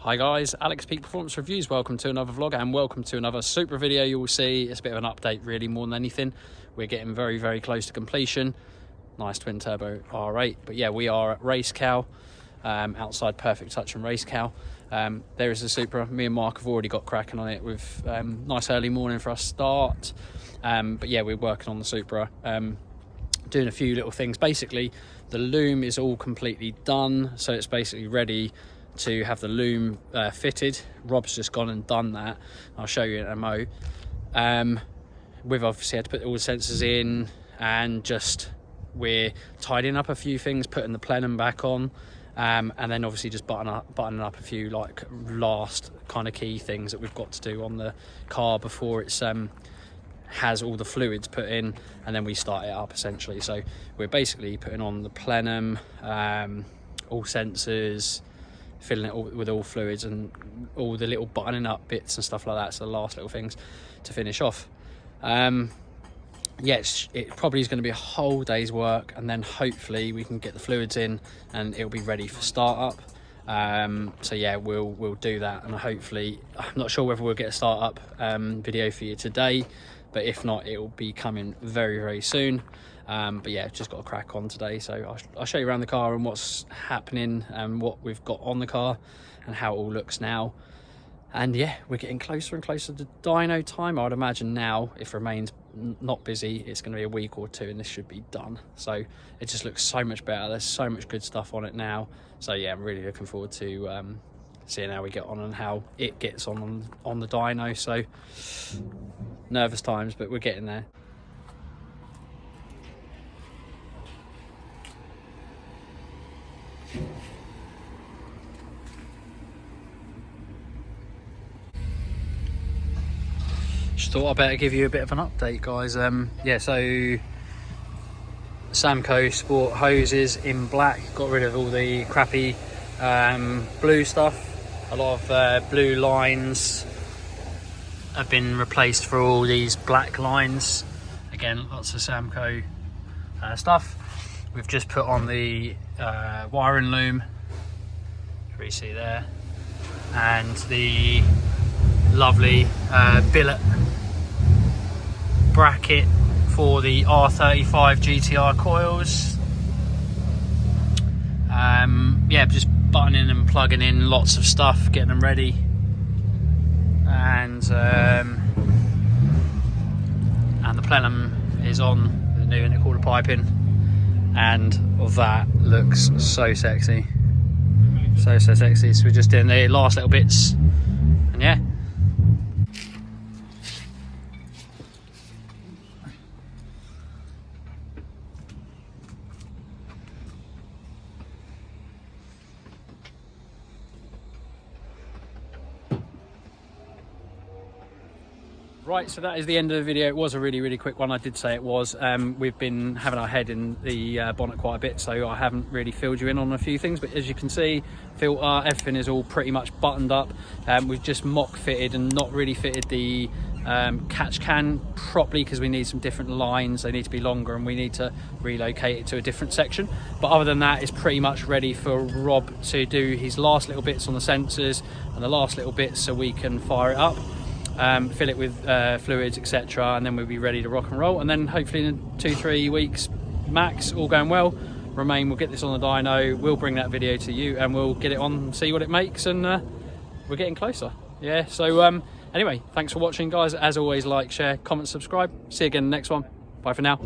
Hi guys, Alex Peak Performance Reviews. Welcome to another vlog and welcome to another Supra video. You will see it's a bit of an update really more than anything. We're getting very close to completion. Nice twin turbo R8. But yeah, we are at Racecal, outside Perfect Touch and Racecal. There is the Supra. Me and Mark have already got cracking on it with nice early morning for us start. But yeah, we're working on the Supra, doing a few little things. Basically, the loom is all completely done, so it's basically ready to have the loom fitted. Rob's just gone and done that. I'll show you in a mo. We've obviously had to put all the sensors in, and just we're tidying up a few things, putting the plenum back on, and then obviously just buttoning up a few like last kind of key things that we've got to do on the car before it's has all the fluids put in, and then we start it up essentially. So we're basically putting on the plenum, all sensors, filling it all with all fluids and all the little buttoning up bits and stuff like that. So the last little things to finish off. Yes, it probably is going to be a whole day's work, and then hopefully we can get the fluids in and it'll be ready for startup. So yeah, we'll do that, and hopefully, I'm not sure whether we'll get a startup video for you today, but if not, it will be coming very soon. But yeah, just got to crack on today. So I'll show you around the car and what's happening and what we've got on the car and how it all looks now. And yeah, we're getting closer and closer to dyno time. I would imagine now, if it remains not busy, it's going to be a week or two and this should be done. So it just looks so much better. There's so much good stuff on it now. So yeah, I'm really looking forward to seeing how we get on and how it gets on the dyno. So nervous times, but we're getting there. Just thought I'd better give you a bit of an update, guys. Yeah, so Samco Sport hoses in black, got rid of all the crappy blue stuff. A lot of blue lines have been replaced for all these black lines. Again, lots of Samco stuff. We've just put on the wiring loom, which you see there, and the lovely billet bracket for the R35 GTR coils. Yeah, just buttoning and plugging in lots of stuff, getting them ready, and the plenum is on the new intercooler piping, and that looks so sexy, so sexy. So we're just doing the last little bits, and yeah. Right, so that is the end of the video. It was a really quick one. I did say it was. We've been having our head in the bonnet quite a bit, so I haven't really filled you in on a few things, but as you can see, filter, everything is all pretty much buttoned up. We've just mock fitted and not really fitted the catch can properly because we need some different lines. They need to be longer and we need to relocate it to a different section. But other than that, it's pretty much ready for Rob to do his last little bits on the sensors and the last little bits so we can fire it up. Fill it with fluids, etc., and then we'll be ready to rock and roll. And then hopefully in 2-3 weeks max, all going well, we'll get this on the dyno, we'll bring that video to you and we'll get it on, see what it makes, and we're getting closer. Yeah, so anyway, thanks for watching, guys. As always, like, share, comment, subscribe. See you again in the next one. Bye for now.